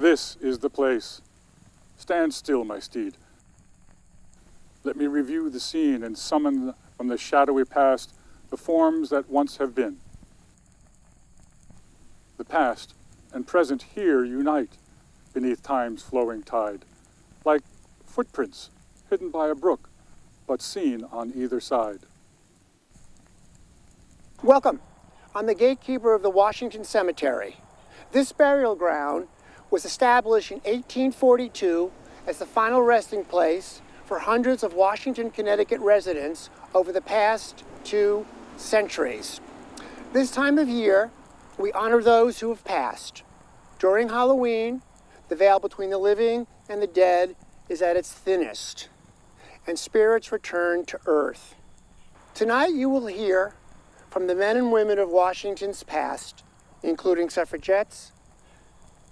This is the place. Stand still, my steed. Let me review the scene and summon from the shadowy past the forms that once have been. The past and present here unite beneath time's flowing tide, like footprints hidden by a brook, but seen on either side. Welcome. I'm the gatekeeper of the Washington Cemetery. This burial ground was established in 1842 as the final resting place for hundreds of Washington, Connecticut residents over the past 2 centuries. This time of year, we honor those who have passed. During Halloween, the veil between the living and the dead is at its thinnest, and spirits return to earth. Tonight you will hear from the men and women of Washington's past, including suffragettes,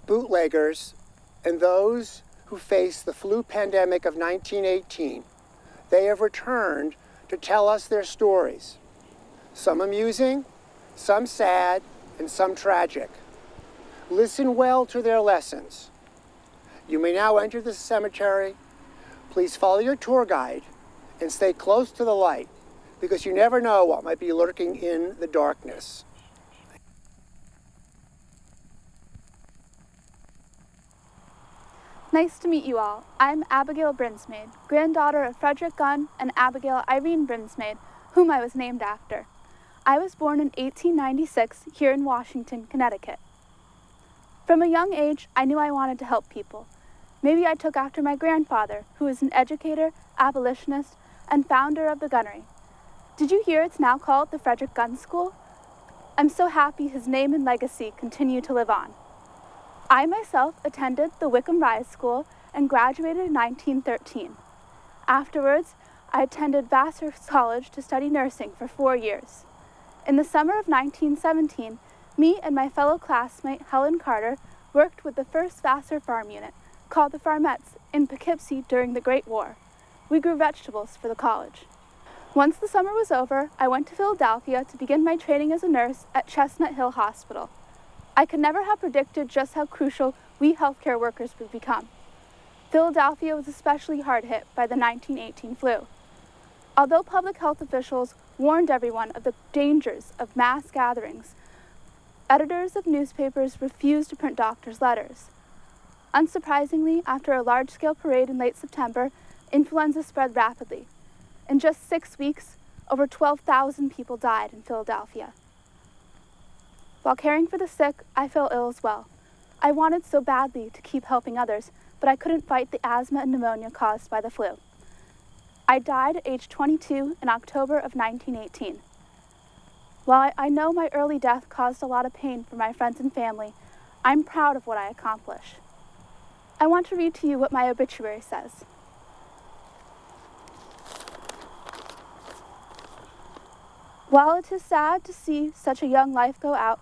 bootleggers, and those who faced the flu pandemic of 1918. They have returned to tell us their stories, some amusing, some sad, and some tragic. Listen well to their lessons. You may now enter the cemetery. Please follow your tour guide and stay close to the light, because you never know what might be lurking in the darkness. Nice to meet you all. I'm Abigail Brinsmaid, granddaughter of Frederick Gunn and Abigail Irene Brinsmaid, whom I was named after. I was born in 1896 here in Washington, Connecticut. From a young age, I knew I wanted to help people. Maybe I took after my grandfather, who was an educator, abolitionist, and founder of the gunnery. Did you hear it's now called the Frederick Gunn School? I'm so happy his name and legacy continue to live on. I myself attended the Wickham Rise School and graduated in 1913. Afterwards, I attended Vassar College to study nursing for 4 years. In the summer of 1917, me and my fellow classmate Helen Carter worked with the first Vassar farm unit, called the Farmettes, in Poughkeepsie during the Great War. We grew vegetables for the college. Once the summer was over, I went to Philadelphia to begin my training as a nurse at Chestnut Hill Hospital. I could never have predicted just how crucial we healthcare workers would become. Philadelphia was especially hard hit by the 1918 flu. Although public health officials warned everyone of the dangers of mass gatherings, editors of newspapers refused to print doctors' letters. Unsurprisingly, after a large-scale parade in late September, influenza spread rapidly. In just 6 weeks, over 12,000 people died in Philadelphia. While caring for the sick, I fell ill as well. I wanted so badly to keep helping others, but I couldn't fight the asthma and pneumonia caused by the flu. I died at age 22 in October of 1918. While I know my early death caused a lot of pain for my friends and family, I'm proud of what I accomplished. I want to read to you what my obituary says. While it is sad to see such a young life go out,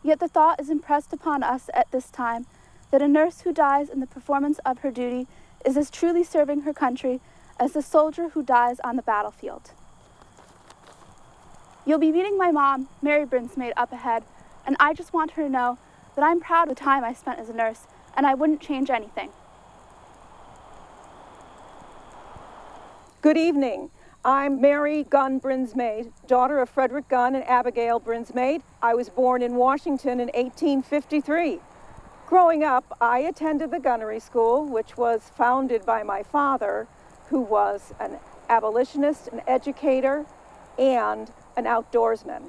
yet the thought is impressed upon us at this time that a nurse who dies in the performance of her duty is as truly serving her country as the soldier who dies on the battlefield. You'll be meeting my mom, Mary Brinsmaid, up ahead, and I just want her to know that I'm proud of the time I spent as a nurse, and I wouldn't change anything. Good evening. I'm Mary Gunn Brinsmaid, daughter of Frederick Gunn and Abigail Brinsmaid. I was born in Washington in 1853. Growing up, I attended the gunnery school, which was founded by my father, who was an abolitionist, an educator, and an outdoorsman.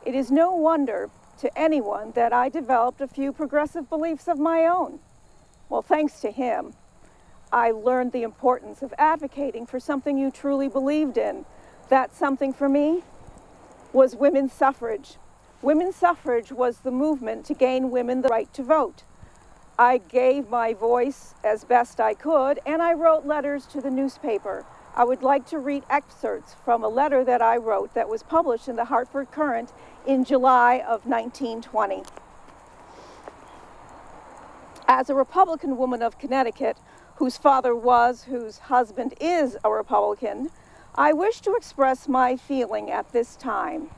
It is no wonder to anyone that I developed a few progressive beliefs of my own. Well, thanks to him, I learned the importance of advocating for something you truly believed in. That something for me was women's suffrage. Women's suffrage was the movement to gain women the right to vote. I gave my voice as best I could, and I wrote letters to the newspaper. I would like to read excerpts from a letter that I wrote that was published in the Hartford Courant in July of 1920. As a Republican woman of Connecticut, whose father was, whose husband is a Republican, I wish to express my feeling at this time.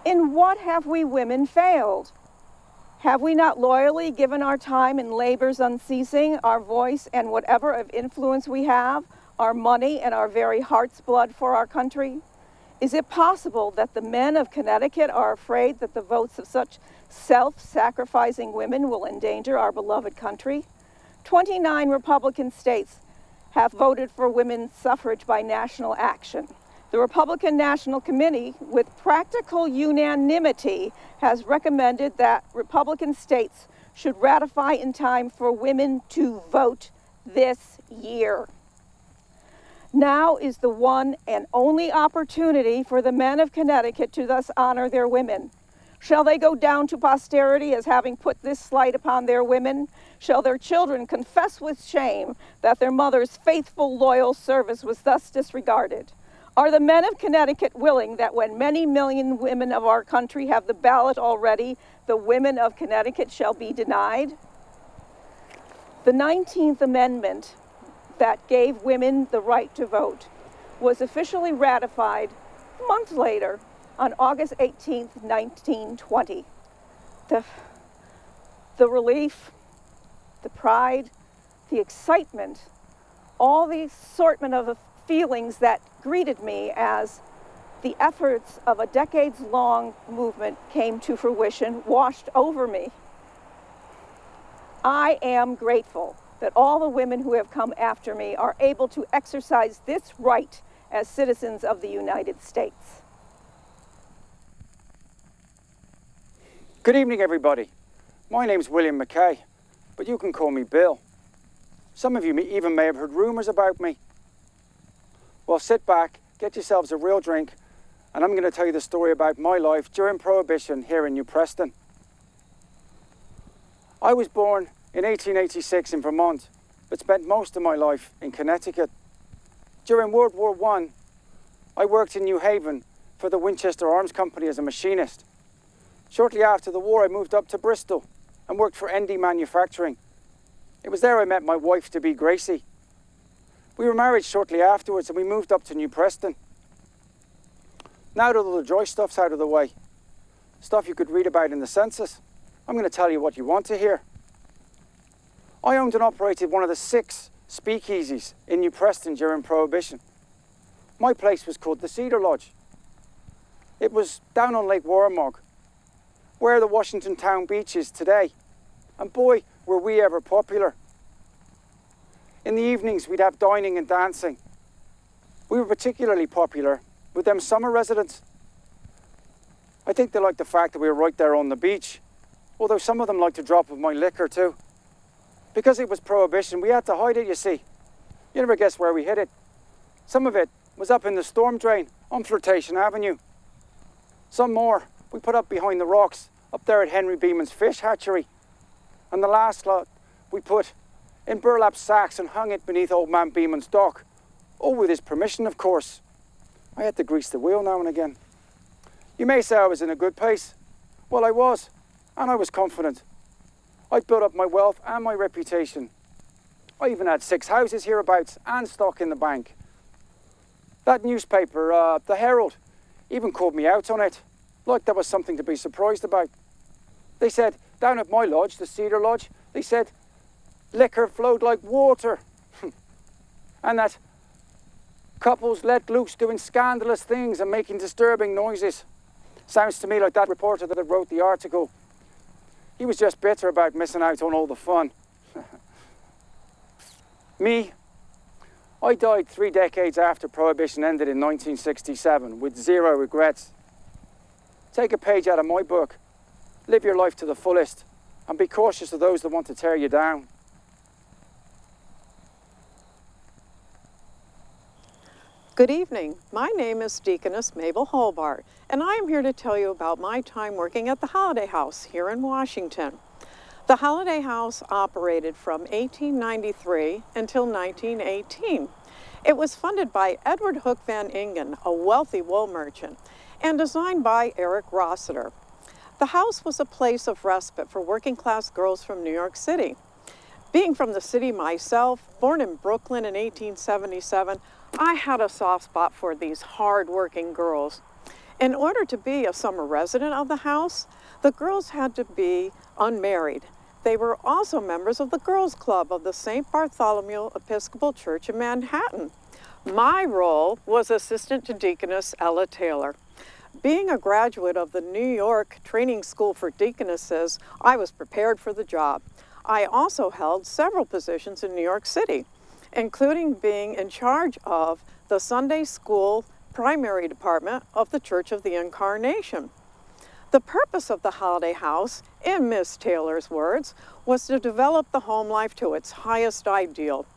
In what have we women failed? Have we not loyally given our time and labors unceasing, our voice and whatever of influence we have, our money and our very heart's blood for our country? Is it possible that the men of Connecticut are afraid that the votes of such self-sacrificing women will endanger our beloved country? 29 Republican states have voted for women's suffrage by national action. The Republican National Committee, with practical unanimity, has recommended that Republican states should ratify in time for women to vote this year. Now is the one and only opportunity for the men of Connecticut to thus honor their women. Shall they go down to posterity as having put this slight upon their women? Shall their children confess with shame that their mother's faithful, loyal service was thus disregarded? Are the men of Connecticut willing that when many million women of our country have the ballot already, the women of Connecticut shall be denied? The 19th Amendment that gave women the right to vote was officially ratified months later on August 18th, 1920. The relief, the pride, the excitement, all the assortment of feelings that greeted me as the efforts of a decades-long movement came to fruition washed over me. I am grateful that all the women who have come after me are able to exercise this right as citizens of the United States. Good evening, everybody. My name's William McKay, but you can call me Bill. Some of you even may have heard rumors about me. Well, sit back, get yourselves a real drink, and I'm going to tell you the story about my life during Prohibition here in New Preston. I was born in 1886 in Vermont, but spent most of my life in Connecticut. During World War I, I worked in New Haven for the Winchester Arms Company as a machinist. Shortly after the war, I moved up to Bristol and worked for ND Manufacturing. It was there I met my wife-to-be, Gracie. We were married shortly afterwards and we moved up to New Preston. Now that all the joy stuff's out of the way, stuff you could read about in the census, I'm going to tell you what you want to hear. I owned and operated one of the 6 speakeasies in New Preston during Prohibition. My place was called the Cedar Lodge. It was down on Lake Warramog, where the Washington Town Beach is today. And boy, were we ever popular. In the evenings, we'd have dining and dancing. We were particularly popular with them summer residents. I think they liked the fact that we were right there on the beach, although some of them liked a drop of my liquor too. Because it was Prohibition, we had to hide it, you see. You never guess where we hid it. Some of it was up in the storm drain on Flirtation Avenue. Some more we put up behind the rocks up there at Henry Beeman's fish hatchery. And the last lot we put in burlap sacks and hung it beneath old man Beeman's dock. Oh, with his permission, of course. I had to grease the wheel now and again. You may say I was in a good place. Well, I was, and I was confident. I'd built up my wealth and my reputation. I even had 6 houses hereabouts and stock in the bank. That newspaper, the Herald, even called me out on it, like that was something to be surprised about. They said, down at my lodge, the Cedar Lodge, they said, liquor flowed like water. And that couples let loose doing scandalous things and making disturbing noises. Sounds to me like that reporter that wrote the article. He was just bitter about missing out on all the fun. Me, I died 3 decades after Prohibition ended in 1967 with 0 regrets. Take a page out of my book. Live your life to the fullest and be cautious of those that want to tear you down. Good evening. My name is Deaconess Mabel Hobart, and I am here to tell you about my time working at the Holiday House here in Washington. The Holiday House operated from 1893 until 1918. It was funded by Edward Hook Van Ingen, a wealthy wool merchant, and designed by Eric Rossiter. The house was a place of respite for working-class girls from New York City. Being from the city myself, born in Brooklyn in 1877, I had a soft spot for these hard-working girls. In order to be a summer resident of the house, The girls had to be unmarried. They were also members of the Girls Club of the St. Bartholomew Episcopal Church in Manhattan. My role was assistant to Deaconess Ella Taylor. Being a graduate of the New York Training School for Deaconesses, I was prepared for the job. I also held several positions in New York City, including being in charge of the Sunday School Primary Department of the Church of the Incarnation. The purpose of the Holiday House, in Miss Taylor's words, was to develop the home life to its highest ideal.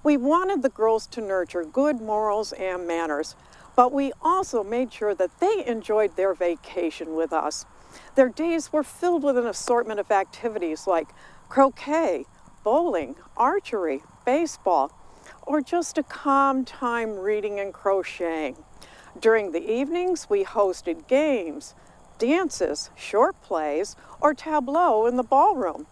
We wanted the girls to nurture good morals and manners, but we also made sure that they enjoyed their vacation with us. Their days were filled with an assortment of activities like croquet, bowling, archery, baseball, or just a calm time reading and crocheting. During the evenings, we hosted games, dances, short plays, or tableau in the ballroom.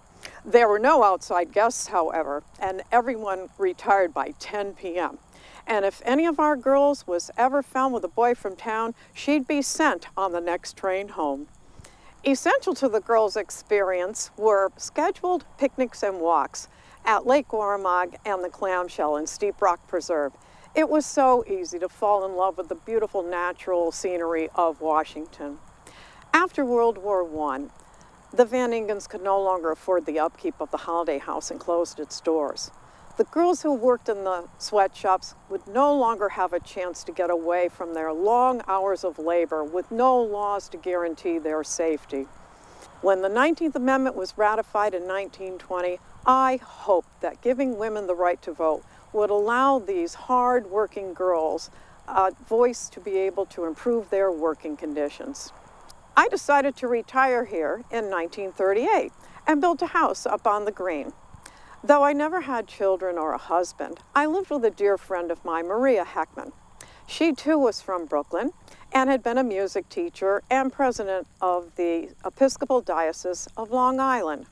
There were no outside guests, however, and everyone retired by 10 p.m. And if any of our girls was ever found with a boy from town, she'd be sent on the next train home. Essential to the girls' experience were scheduled picnics and walks at Lake Oromog and the Clamshell in Steep Rock Preserve. It was so easy to fall in love with the beautiful natural scenery of Washington. After World War I, the Van Ingens could no longer afford the upkeep of the Holiday House and closed its doors. The girls who worked in the sweatshops would no longer have a chance to get away from their long hours of labor with no laws to guarantee their safety. When the 19th Amendment was ratified in 1920, I hoped that giving women the right to vote would allow these hard-working girls a voice to be able to improve their working conditions. I decided to retire here in 1938 and built a house up on the green. Though I never had children or a husband, I lived with a dear friend of mine, Maria Heckman. She too was from Brooklyn and had been a music teacher and president of the Episcopal Diocese of Long Island.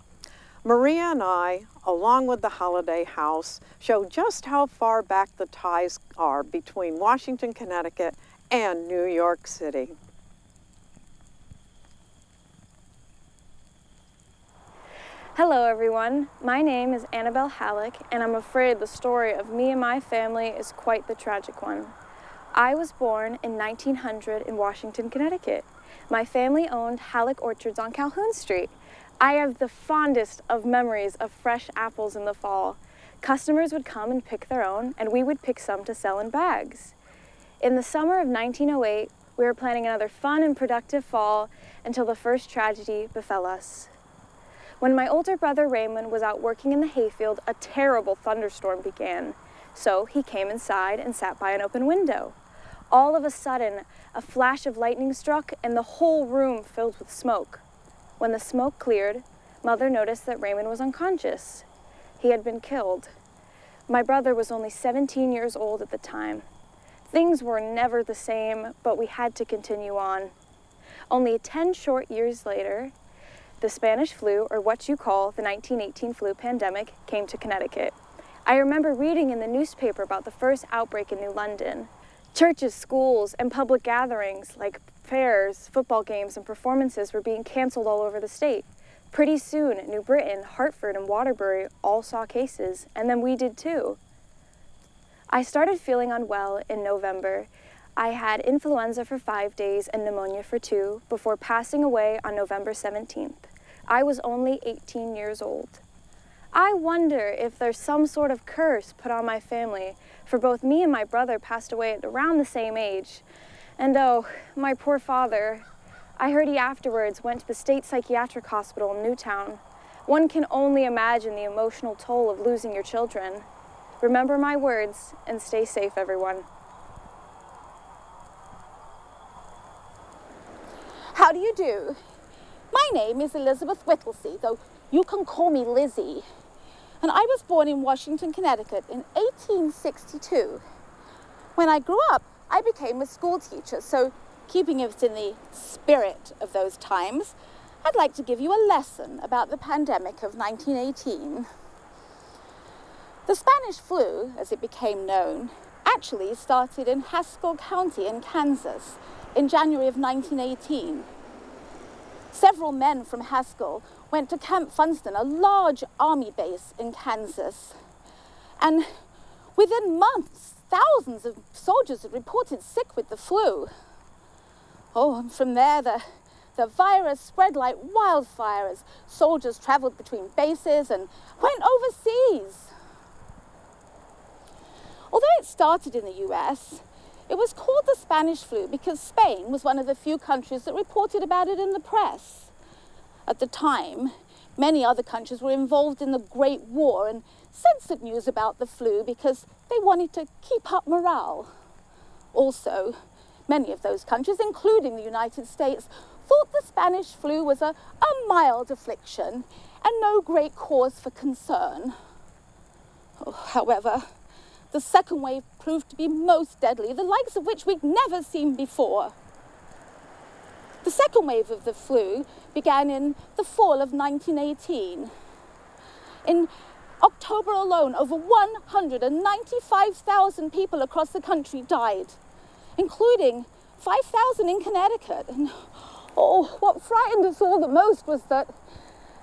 Maria and I, along with the Holiday House, show just how far back the ties are between Washington, Connecticut and New York City. Hello everyone, my name is Annabelle Halleck, and I'm afraid the story of me and my family is quite the tragic one. I was born in 1900 in Washington, Connecticut. My family owned Halleck Orchards on Calhoun Street. I have the fondest of memories of fresh apples in the fall. Customers would come and pick their own, and we would pick some to sell in bags. In the summer of 1908, we were planning another fun and productive fall until the first tragedy befell us. When my older brother Raymond was out working in the hayfield, a terrible thunderstorm began. So he came inside and sat by an open window. All of a sudden, a flash of lightning struck and the whole room filled with smoke. When the smoke cleared, Mother noticed that Raymond was unconscious. He had been killed. My brother was only 17 years old at the time. Things were never the same, but we had to continue on. Only 10 short years later, the Spanish flu, or what you call the 1918 flu pandemic, came to Connecticut. I remember reading in the newspaper about the first outbreak in New London. Churches, schools, and public gatherings like fairs, football games, and performances were being canceled all over the state. Pretty soon, New Britain, Hartford, and Waterbury all saw cases, and then we did too. I started feeling unwell in November. I had influenza for 5 days and pneumonia for 2 before passing away on November 17th. I was only 18 years old. I wonder if there's some sort of curse put on my family, for both me and my brother passed away at around the same age. And oh, my poor father. I heard he afterwards went to the state psychiatric hospital in Newtown. One can only imagine the emotional toll of losing your children. Remember my words and stay safe, everyone. How do you do? My name is Elizabeth Whittlesey, though you can call me Lizzie. And I was born in Washington, Connecticut in 1862. When I grew up, I became a school teacher, so keeping it in the spirit of those times, I'd like to give you a lesson about the pandemic of 1918. The Spanish flu, as it became known, actually started in Haskell County in Kansas in January of 1918. Several men from Haskell went to Camp Funston, a large army base in Kansas. And within months, thousands of soldiers had reported sick with the flu. Oh, and from there, the virus spread like wildfire as soldiers traveled between bases and went overseas. Although it started in the US, it was called the Spanish flu because Spain was one of the few countries that reported about it in the press. At the time, many other countries were involved in the Great War and censored news about the flu because they wanted to keep up morale. Also, many of those countries, including the United States, thought the Spanish flu was a mild affliction and no great cause for concern. Oh, however, the second wave proved to be most deadly, the likes of which we'd never seen before. The second wave of the flu began in the fall of 1918. In October alone, over 195,000 people across the country died, including 5,000 in Connecticut. And oh, what frightened us all the most was that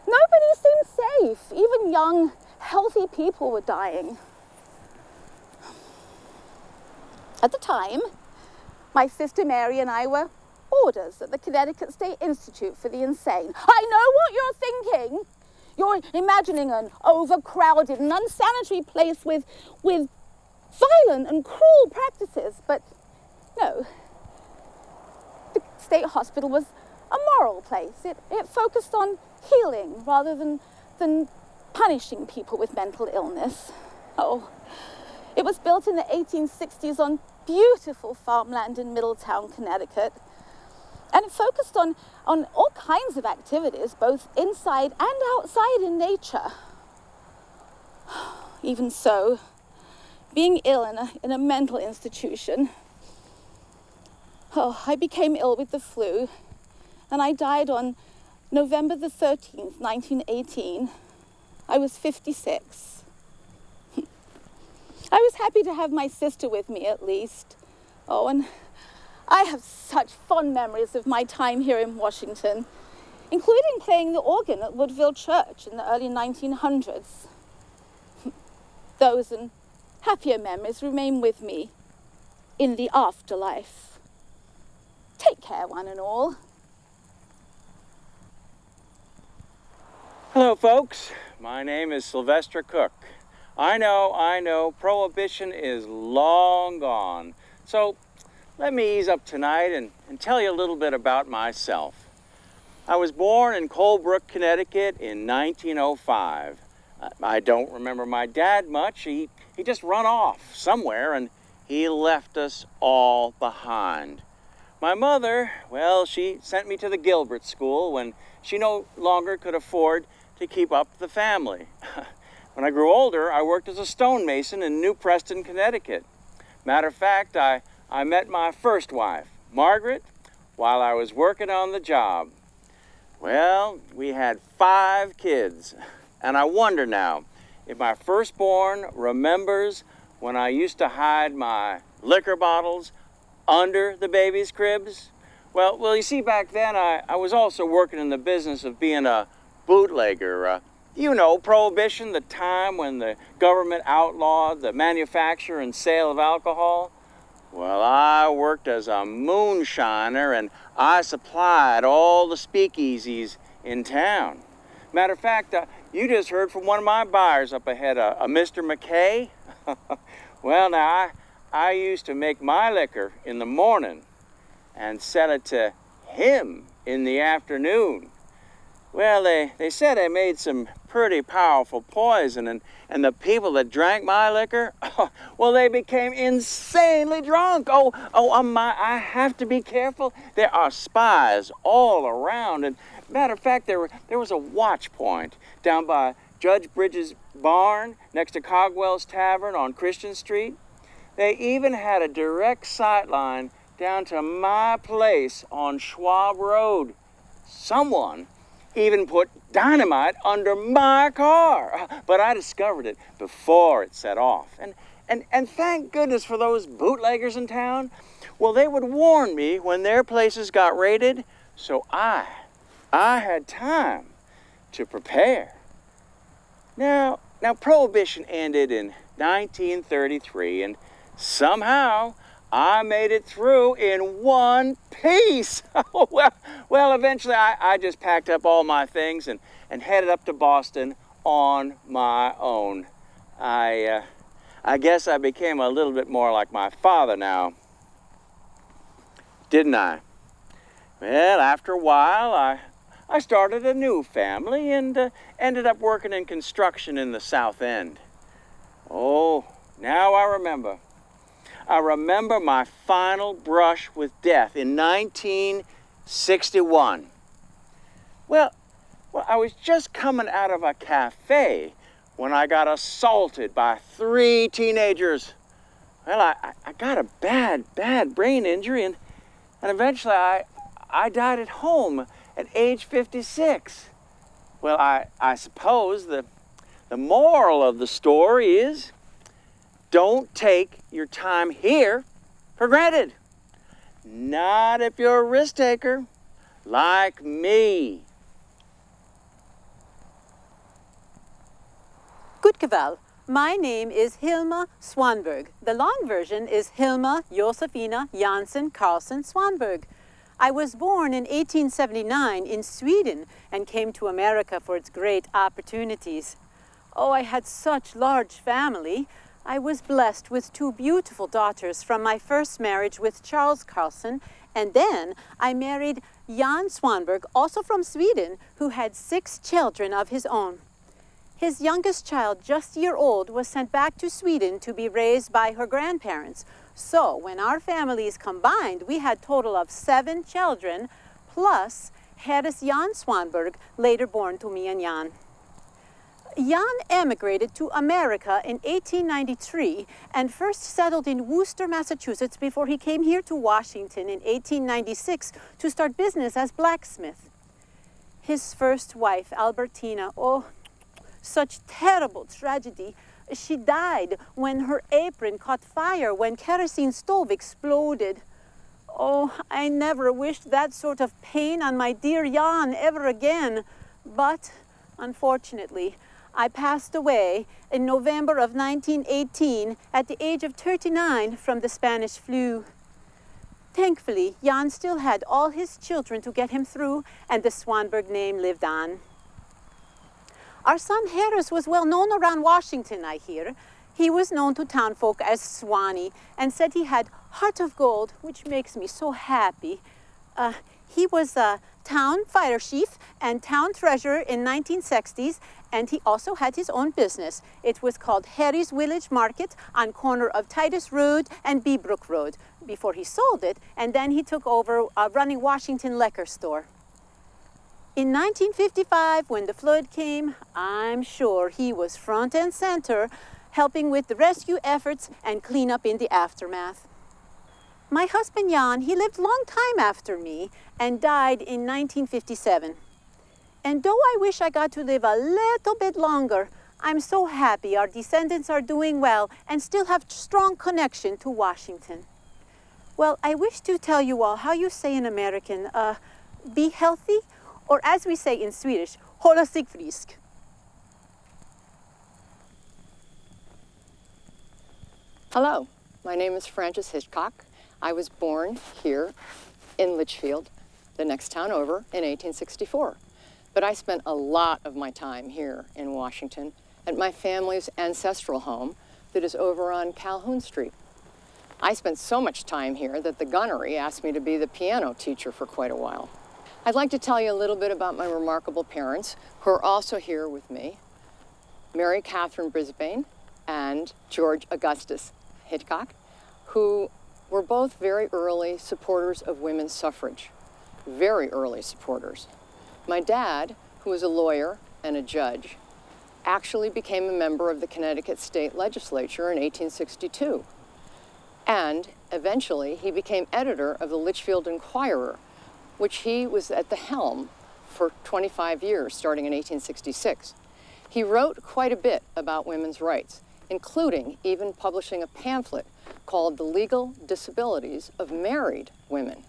nobody seemed safe. Even young, healthy people were dying. At the time, my sister Mary and I were boarders at the Connecticut State Institute for the Insane. I know what you're thinking. You're imagining an overcrowded and unsanitary place with violent and cruel practices, but no. The state hospital was a moral place. It focused on healing rather than punishing people with mental illness. Oh, it was built in the 1860s on beautiful farmland in Middletown, Connecticut. And it focused on all kinds of activities, both inside and outside in nature. Even so, being ill in a mental institution, I became ill with the flu, and I died on November the 13th, 1918. I was 56. I was happy to have my sister with me, at least. Oh, and I have such fond memories of my time here in Washington, including playing the organ at Woodville Church in the early 1900s. Those and happier memories remain with me in the afterlife. Take care, one and all. Hello, folks. My name is Sylvester Cook. I know, Prohibition is long gone. So let me ease up tonight and tell you a little bit about myself. I was born in Colebrook, Connecticut in 1905. I don't remember my dad much. He just run off somewhere and he left us all behind. My mother, well, she sent me to the Gilbert School when she no longer could afford to keep up the family. When I grew older, I worked as a stonemason in New Preston, Connecticut. Matter of fact, I met my first wife, Margaret, while I was working on the job. Well, we had 5 kids, and I wonder now if my firstborn remembers when I used to hide my liquor bottles under the baby's cribs. Well, you see, back then I was also working in the business of being a bootlegger. You know, Prohibition, the time when the government outlawed the manufacture and sale of alcohol. Well, I worked as a moonshiner and I supplied all the speakeasies in town. Matter of fact, you just heard from one of my buyers up ahead, a Mr. McKay. Well, now, I used to make my liquor in the morning and sell it to him in the afternoon. Well, they said I made some pretty powerful poison, and the people that drank my liquor, well, they became insanely drunk. I have to be careful. There are spies all around, and matter of fact, there was a watch point down by Judge Bridges' barn next to Cogwell's Tavern on Christian Street. They even had a direct sight line down to my place on Schwab Road. Someone even put dynamite under my car, but I discovered it before it set off. And thank goodness for those bootleggers in town. Well, they would warn me when their places got raided, so I I had time to prepare. Now Prohibition ended in 1933, and somehow I made it through in one piece. well, eventually I just packed up all my things and headed up to Boston on my own. I guess I became a little bit more like my father now, didn't I? Well, after a while, I started a new family and ended up working in construction in the South End. Oh, now I remember. I remember my final brush with death in 1961. Well, I was just coming out of a cafe when I got assaulted by 3 teenagers. Well, I got a bad brain injury, and eventually I died at home at age 56. Well, I suppose the moral of the story is, don't take your time here for granted. Not if you're a risk taker like me. Gutkeval. My name is Hilma Swanberg. The long version is Hilma Josefina Jansen Carlson Swanberg. I was born in 1879 in Sweden and came to America for its great opportunities. Oh, I had such large family. I was blessed with 2 beautiful daughters from my first marriage with Charles Carlson, and then I married Jan Swanberg, also from Sweden, who had 6 children of his own. His youngest child, just a year old, was sent back to Sweden to be raised by her grandparents. So when our families combined, we had a total of 7 children, plus Harris Jan Swanberg, later born to me and Jan. Jan emigrated to America in 1893 and first settled in Worcester, Massachusetts before he came here to Washington in 1896 to start business as blacksmith. His first wife, Albertina, oh, such terrible tragedy. She died when her apron caught fire when kerosene stove exploded. Oh, I never wished that sort of pain on my dear Jan ever again. But, unfortunately, I passed away in November of 1918 at the age of 39 from the Spanish flu. Thankfully, Jan still had all his children to get him through, and the Swanberg name lived on. Our son Harris was well known around Washington, I hear. He was known to townfolk as Swanee and said he had heart of gold, which makes me so happy. He was a town fire chief and town treasurer in 1960s, and he also had his own business. It was called Harry's Village Market on corner of Titus Road and Beebrook Road before he sold it, and then he took over running Washington Liquor Store. In 1955, when the flood came, I'm sure he was front and center, helping with the rescue efforts and cleanup in the aftermath. My husband Jan, he lived a long time after me and died in 1957. And though I wish I got to live a little bit longer, I'm so happy our descendants are doing well and still have strong connection to Washington. Well, I wish to tell you all how you say in American, be healthy, or as we say in Swedish, hålla sig frisk. Hello, my name is Frances Hitchcock. I was born here in Litchfield, the next town over, in 1864. But I spent a lot of my time here in Washington at my family's ancestral home that is over on Calhoun Street. I spent so much time here that the gunnery asked me to be the piano teacher for quite a while. I'd like to tell you a little bit about my remarkable parents, who are also here with me, Mary Catherine Brisbane and George Augustus Hitchcock, who were both very early supporters of women's suffrage, very early supporters. My dad, who was a lawyer and a judge, actually became a member of the Connecticut State Legislature in 1862. And eventually he became editor of the Litchfield Inquirer, which he was at the helm for 25 years, starting in 1866. He wrote quite a bit about women's rights, including even publishing a pamphlet called The Legal Disabilities of Married Women.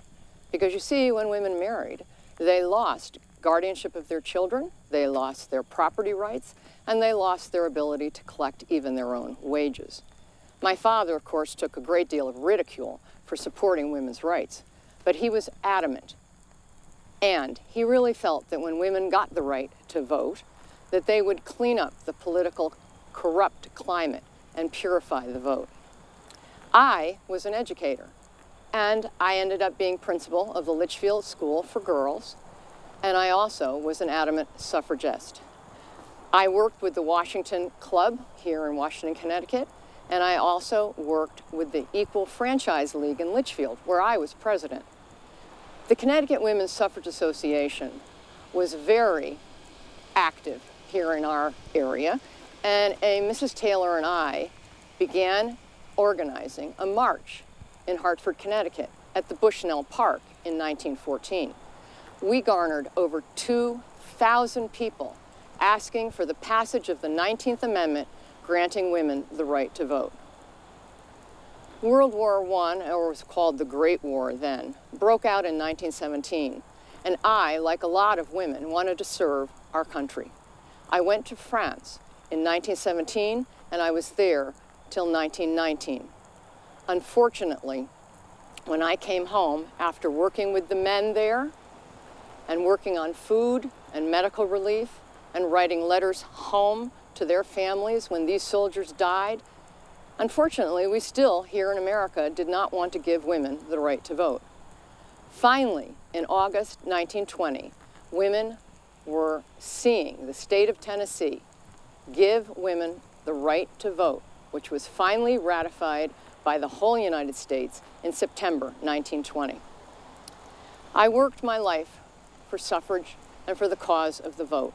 Because you see, when women married, they lost guardianship of their children, they lost their property rights, and they lost their ability to collect even their own wages. My father, of course, took a great deal of ridicule for supporting women's rights, but he was adamant. And he really felt that when women got the right to vote, that they would clean up the political corrupt climate and purify the vote. I was an educator, and I ended up being principal of the Litchfield School for Girls, and I also was an adamant suffragist. I worked with the Washington Club here in Washington, Connecticut, and I also worked with the Equal Franchise League in Litchfield, where I was president. The Connecticut Women's Suffrage Association was very active here in our area, and Mrs. Taylor and I began organizing a march in Hartford, Connecticut at the Bushnell Park in 1914. We garnered over 2,000 people asking for the passage of the 19th Amendment granting women the right to vote. World War I, or was called the Great War then, broke out in 1917, and I, like a lot of women, wanted to serve our country. I went to France in 1917, and I was there till 1919. Unfortunately, when I came home after working with the men there and working on food and medical relief and writing letters home to their families when these soldiers died, unfortunately, we still, here in America, did not want to give women the right to vote. Finally, in August 1920, women were seeing the state of Tennessee give women the right to vote, which was finally ratified by the whole United States in September 1920. I worked my life for suffrage and for the cause of the vote.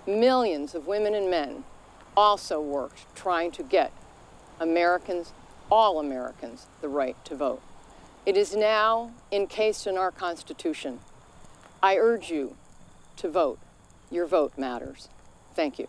Millions of women and men also worked trying to get Americans, all Americans, the right to vote. It is now encased in our Constitution. I urge you to vote. Your vote matters. Thank you.